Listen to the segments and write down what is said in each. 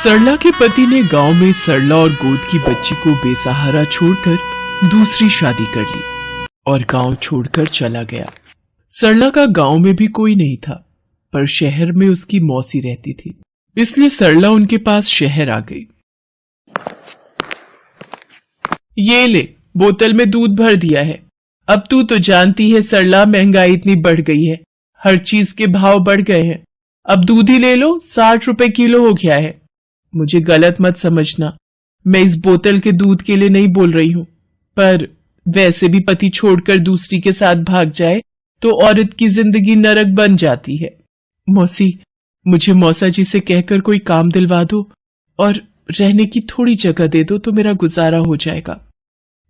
सरला के पति ने गांव में सरला और गोद की बच्ची को बेसहारा छोड़कर दूसरी शादी कर ली और गांव छोड़कर चला गया। सरला का गांव में भी कोई नहीं था, पर शहर में उसकी मौसी रहती थी, इसलिए सरला उनके पास शहर आ गई। ये ले, बोतल में दूध भर दिया है। अब तू तो जानती है सरला, महंगाई इतनी बढ़ गई है, हर चीज के भाव बढ़ गए हैं। अब दूध ही ले लो, 60 रुपए किलो हो गया है। मुझे गलत मत समझना, मैं इस बोतल के दूध के लिए नहीं बोल रही हूं, पर वैसे भी पति छोड़कर दूसरी के साथ भाग जाए तो औरत की जिंदगी नरक बन जाती है। मौसी, मुझे मौसा जी से कहकर कोई काम दिलवा दो और रहने की थोड़ी जगह दे दो तो मेरा गुजारा हो जाएगा।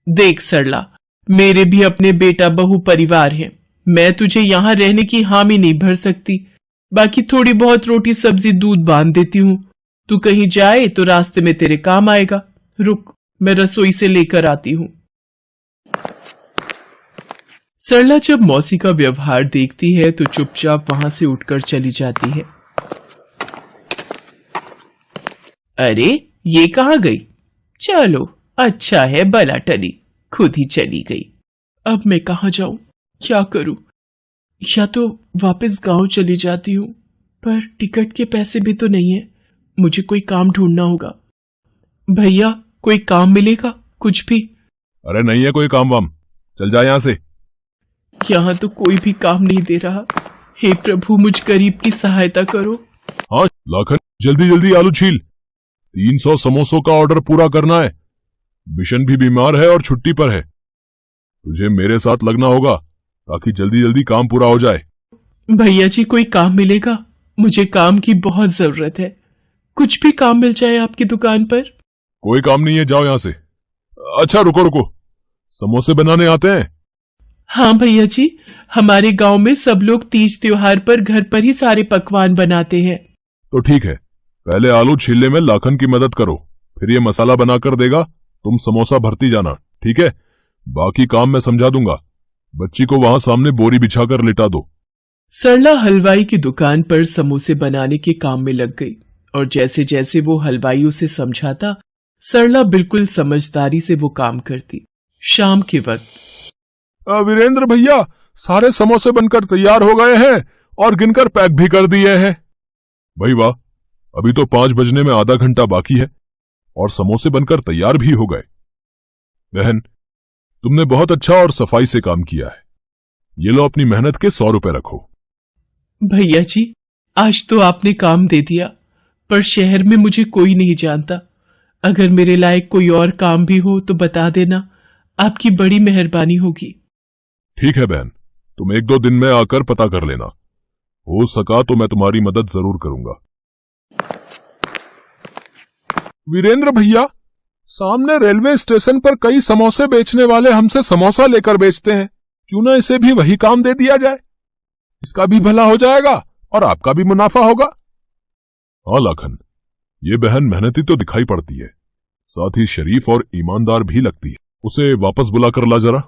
देख सरला, मेरे भी अपने बेटा बहू परिवार हैं, मैं तुझे यहां रहने की हामी नहीं भर सकती। बाकी थोड़ी बहुत रोटी सब्जी दूध बांध देती हूं, तू कहीं जाए तो रास्ते में तेरे काम आएगा। रुक, मैं रसोई से लेकर आती हूं। सरला जब मौसी का व्यवहार देखती है तो चुपचाप वहां से उठकर चली जाती है। अरे ये कहाँ गई? चलो अच्छा है, बला टली, खुद ही चली गई। अब मैं कहाँ जाऊं, क्या करूं? या तो वापस गांव चली जाती हूं, पर टिकट के पैसे भी तो नहीं है, मुझे कोई काम ढूंढना होगा। भैया, कोई काम मिलेगा? कुछ भी? अरे नहीं है कोई काम वाम, चल जा यहाँ से। यहाँ तो कोई भी काम नहीं दे रहा। हे प्रभु, मुझ गरीब की सहायता करो। हाँ लाखन, जल्दी जल्दी आलू छील, 300 समोसों का ऑर्डर पूरा करना है। मिशन भी बीमार है और छुट्टी पर है, तुझे मेरे साथ लगना होगा ताकि जल्दी जल्दी काम पूरा हो जाए। भैया जी, कोई काम मिलेगा? मुझे काम की बहुत जरूरत है, कुछ भी काम मिल जाए आपकी दुकान पर। कोई काम नहीं है, जाओ यहाँ से। अच्छा रुको रुको, समोसे बनाने आते हैं? हाँ भैया जी, हमारे गांव में सब लोग तीज त्योहार पर घर पर ही सारे पकवान बनाते हैं। तो ठीक है, पहले आलू छीलने में लाखन की मदद करो, फिर ये मसाला बनाकर देगा, तुम समोसा भरती जाना, ठीक है? बाकी काम मैं समझा दूंगा। बच्ची को वहां सामने बोरी बिछाकर लिटा दो। सरला हलवाई की दुकान पर समोसे बनाने के काम में लग गई और जैसे जैसे वो हलवाई उसे समझाता, सरला बिल्कुल समझदारी से वो काम करती। शाम के वक्त, वीरेंद्र भैया, सारे समोसे बनकर तैयार हो गए हैं और गिनकर पैक भी कर दिए हैं। भाई वाह, अभी तो 5 बजने में आधा घंटा बाकी है और समोसे बनकर तैयार भी हो गए। बहन, तुमने बहुत अच्छा और सफाई से काम किया है, ये लो अपनी मेहनत के 100 रुपए रखो। भैया जी, आज तो आपने काम दे दिया, पर शहर में मुझे कोई नहीं जानता। अगर मेरे लायक कोई और काम भी हो तो बता देना, आपकी बड़ी मेहरबानी होगी। ठीक है बहन, तुम 1-2 दिन में आकर पता कर लेना, हो सका तो मैं तुम्हारी मदद जरूर करूंगा। वीरेंद्र भैया, सामने रेलवे स्टेशन पर कई समोसे बेचने वाले हमसे समोसा लेकर बेचते हैं, क्यों ना इसे भी वही काम दे दिया जाए, इसका भी भला हो जाएगा और आपका भी मुनाफा होगा। हाँ लाखन, ये बहन मेहनती तो दिखाई पड़ती है, साथ ही शरीफ और ईमानदार भी लगती है। उसे वापस बुलाकर ला जरा।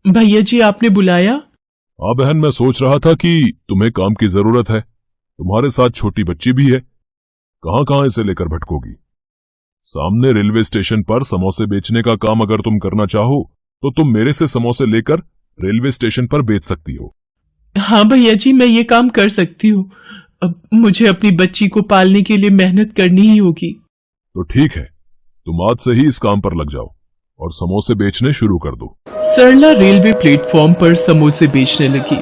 भैया जी, आपने बुलाया? हाँ बहन, मैं सोच रहा था कि तुम्हें काम की जरूरत है, तुम्हारे साथ छोटी बच्ची भी है, कहां कहां इसे लेकर भटकोगी। सामने रेलवे स्टेशन पर समोसे बेचने का काम अगर तुम करना चाहो तो तुम मेरे से समोसे लेकर रेलवे स्टेशन पर बेच सकती हो। हाँ भैया जी, मैं ये काम कर सकती हूँ। अब मुझे अपनी बच्ची को पालने के लिए मेहनत करनी ही होगी। तो ठीक है, तुम आज से ही इस काम पर लग जाओ और समोसे बेचने शुरू कर दो। सरला रेलवे प्लेटफॉर्म पर समोसे बेचने लगी।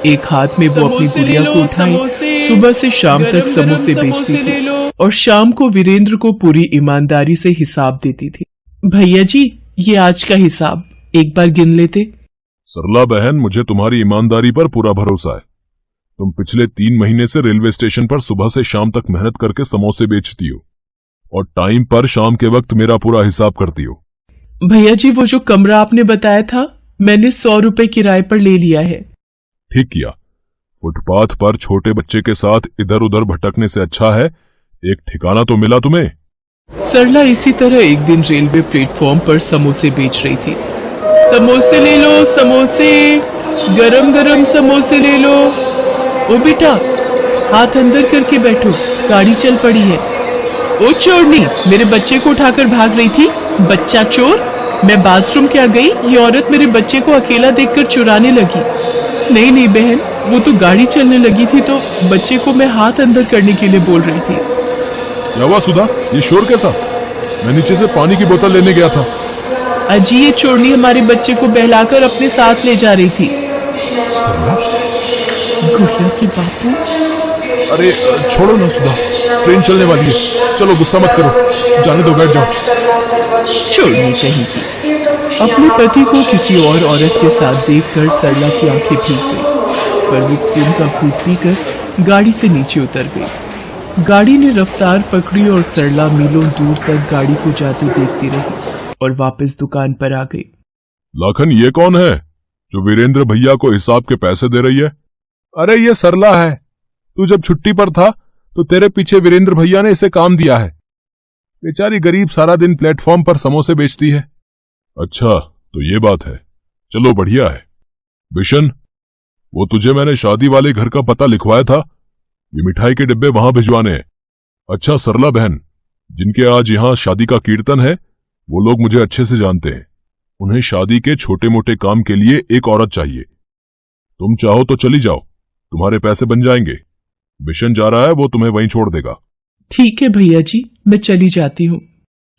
एक हाथ में वो अपनी गुड़िया को उठाए सुबह से शाम तक समोसे बेचती थी और शाम को वीरेंद्र को पूरी ईमानदारी से हिसाब देती थी। भैया जी, ये आज का हिसाब एक बार गिन लेते। सरला बहन, मुझे तुम्हारी ईमानदारी पर पूरा भरोसा है। तुम पिछले 3 महीने से रेलवे स्टेशन पर सुबह से शाम तक मेहनत करके समोसे बेचती हो और टाइम पर शाम के वक्त मेरा पूरा हिसाब करती हो। भैया जी, वो जो कमरा आपने बताया था, मैंने 100 रुपए किराए पर ले लिया है। ठीक किया, फुटपाथ पर छोटे बच्चे के साथ इधर उधर भटकने से अच्छा है एक ठिकाना तो मिला तुम्हें। सरला इसी तरह एक दिन रेलवे प्लेटफॉर्म पर समोसे बेच रही थी। समोसे ले लो, समोसे, गरम गरम समोसे ले लो। ओ बेटा, हाथ अंदर करके बैठो। गाड़ी चल पड़ी है। ओ चोरनी, मेरे बच्चे को उठाकर भाग रही थी। बच्चा चोर। मैं बाथरूम क्या गई, ये औरत मेरे बच्चे को अकेला देखकर चुराने लगी। नहीं नहीं बहन, वो तो गाड़ी चलने लगी थी तो बच्चे को मैं हाथ अंदर करने के लिए बोल रही थी। क्या हुआ सुधा, ये शोर कैसा? मैं नीचे से पानी की बोतल लेने गया था। अजी, ये चोरनी हमारे बच्चे को बहलाकर अपने साथ ले जा रही थी। सरला? गुड़िया के बापू। अरे छोड़ो ना सुधा, ट्रेन चलने वाली है, चलो गुस्सा मत करो, जाने दो, बैठ जाओ। चोरनी कहीं की। अपने पति को किसी और औरत के साथ देखकर सरला की आंखें भीग गई, पर वो खून का घूंट पीकर गाड़ी से नीचे उतर गई। गाड़ी ने रफ्तार पकड़ी और सरला मीलों दूर तक गाड़ी को जाते देखती रही और वापस दुकान पर आ गई। लाखन, ये कौन है जो वीरेंद्र भैया को हिसाब के पैसे दे रही है? अरे ये सरला है, तू जब छुट्टी पर था तो तेरे पीछे वीरेंद्र भैया ने इसे काम दिया है। बेचारी गरीब सारा दिन प्लेटफॉर्म पर समोसे बेचती है। अच्छा, तो ये बात है, चलो बढ़िया है। बिशन, वो तुझे मैंने शादी वाले घर का पता लिखवाया था, ये मिठाई के डिब्बे वहां भिजवाने हैं। अच्छा सरला बहन, जिनके आज यहां शादी का कीर्तन है, वो लोग मुझे अच्छे से जानते हैं। उन्हें शादी के छोटे मोटे काम के लिए एक औरत चाहिए। तुम चाहो तो चली जाओ, तुम्हारे पैसे बन जाएंगे। बिशन जा रहा है, वो तुम्हें वहीं छोड़ देगा। ठीक है भैया जी, मैं चली जाती हूँ।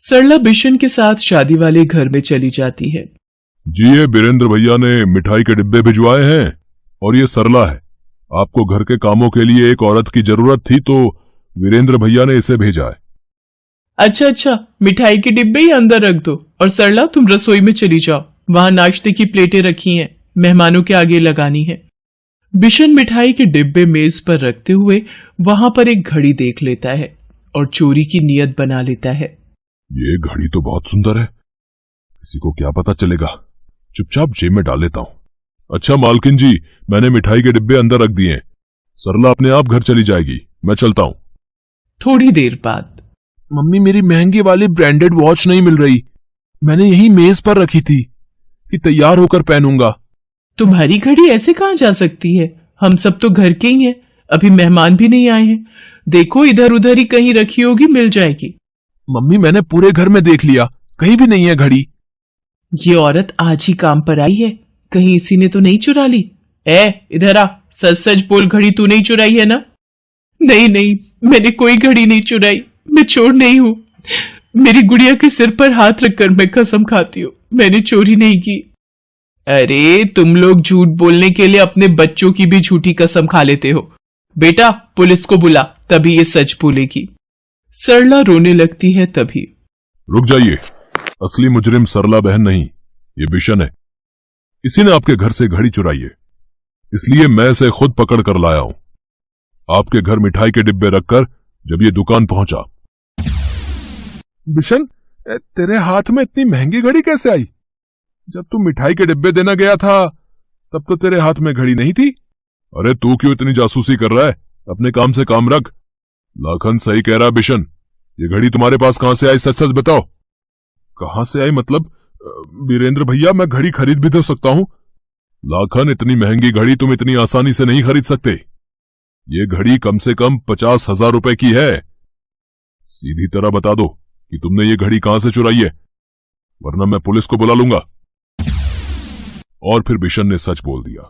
सरला बिशन के साथ शादी वाले घर में चली जाती है। जी, ये वीरेंद्र भैया ने मिठाई के डिब्बे भिजवाए हैं और ये सरला है। आपको घर के कामों के लिए एक औरत की जरूरत थी तो वीरेंद्र भैया ने इसे भेजा है। अच्छा अच्छा, मिठाई के डिब्बे ही अंदर रख दो और सरला तुम रसोई में चली जाओ, वहां नाश्ते की प्लेटें रखी हैं, मेहमानों के आगे लगानी है। बिशन मिठाई के डिब्बे मेज पर रखते हुए वहां पर एक घड़ी देख लेता है और चोरी की नीयत बना लेता है। ये घड़ी तो बहुत सुंदर है, किसी को क्या पता चलेगा, चुपचाप जेब में डाल लेता हूं। अच्छा मालकिन जी, मैंने मिठाई के डिब्बे अंदर रख दिए हैं, सरला अपने आप घर चली जाएगी, मैं चलता हूं। थोड़ी देर बाद, मम्मी, मेरी महंगी वाली ब्रांडेड वॉच नहीं मिल रही, मैंने यही मेज पर रखी थी कि तैयार होकर पहनूंगा। तुम्हारी घड़ी ऐसे कहां जा सकती है, हम सब तो घर के ही हैं, अभी मेहमान भी नहीं आए हैं। देखो इधर उधर ही कहीं रखी होगी, मिल जाएगी। मम्मी, मैंने पूरे घर में देख लिया, कहीं भी नहीं है घड़ी। ये औरत आज ही काम पर आई है, कहीं इसी ने तो नहीं चुरा ली। इधर आ, सच सच बोल, घड़ी तू नहीं चुराई है ना? नहीं नहीं, मैंने कोई घड़ी नहीं चुराई, मैं चोर नहीं हूं। मेरी गुड़िया के सिर पर हाथ रखकर मैं कसम खाती हूँ, मैंने चोरी नहीं की। अरे तुम लोग झूठ बोलने के लिए अपने बच्चों की भी झूठी कसम खा लेते हो। बेटा, पुलिस को बुला, तभी ये सच बोलेगी। सरला रोने लगती है तभी। रुक जाइए, असली मुजरिम सरला बहन नहीं, ये बिशन है। इसी ने आपके घर से घड़ी चुराई है, इसलिए मैं इसे खुद पकड़ कर लाया हूं। आपके घर मिठाई के डिब्बे रखकर जब ये दुकान पहुंचा। बिशन, तेरे हाथ में इतनी महंगी घड़ी कैसे आई? जब तू मिठाई के डिब्बे देना गया था तब तो तेरे हाथ में घड़ी नहीं थी। अरे तू क्यों इतनी जासूसी कर रहा है, अपने काम से काम रख। लाखन सही कह रहा बिशन, ये घड़ी तुम्हारे पास कहां से आई, सच सच बताओ। कहां से आई मतलब? वीरेंद्र भैया, मैं घड़ी खरीद भी तो सकता हूं। लाखन, इतनी महंगी घड़ी तुम इतनी आसानी से नहीं खरीद सकते। ये घड़ी कम से कम 50,000 रुपए की है। सीधी तरह बता दो कि तुमने ये घड़ी कहां से चुराई है, वरना मैं पुलिस को बुला लूंगा। और फिर बिशन ने सच बोल दिया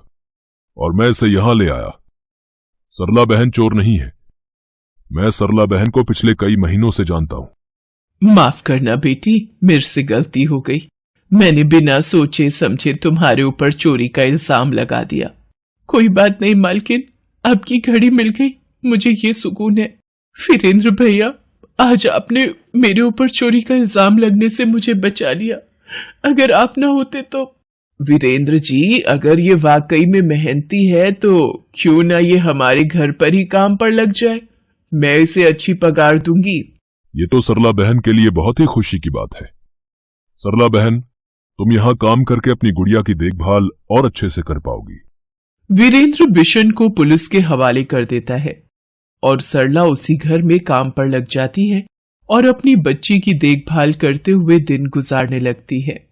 और मैं इसे यहां ले आया। सरला बहन चोर नहीं है, मैं सरला बहन को पिछले कई महीनों से जानता हूं। माफ करना बेटी, मेरे से गलती हो गई, मैंने बिना सोचे समझे तुम्हारे ऊपर चोरी का इल्जाम लगा दिया। कोई बात नहीं मालकिन, आपकी घड़ी मिल गई, मुझे ये सुकून है। वीरेंद्र भैया, आज आपने मेरे ऊपर चोरी का इल्जाम लगने से मुझे बचा लिया, अगर आप ना होते तो। वीरेंद्र जी, अगर ये वाकई में मेहनती है तो क्यों ना ये हमारे घर पर ही काम पर लग जाए, मैं इसे अच्छी पगार दूंगी। ये तो सरला बहन के लिए बहुत ही खुशी की बात है। सरला बहन, तुम यहां काम करके अपनी गुड़िया की देखभाल और अच्छे से कर पाओगी। वीरेंद्र बिशन को पुलिस के हवाले कर देता है और सरला उसी घर में काम पर लग जाती है और अपनी बच्ची की देखभाल करते हुए दिन गुजारने लगती है।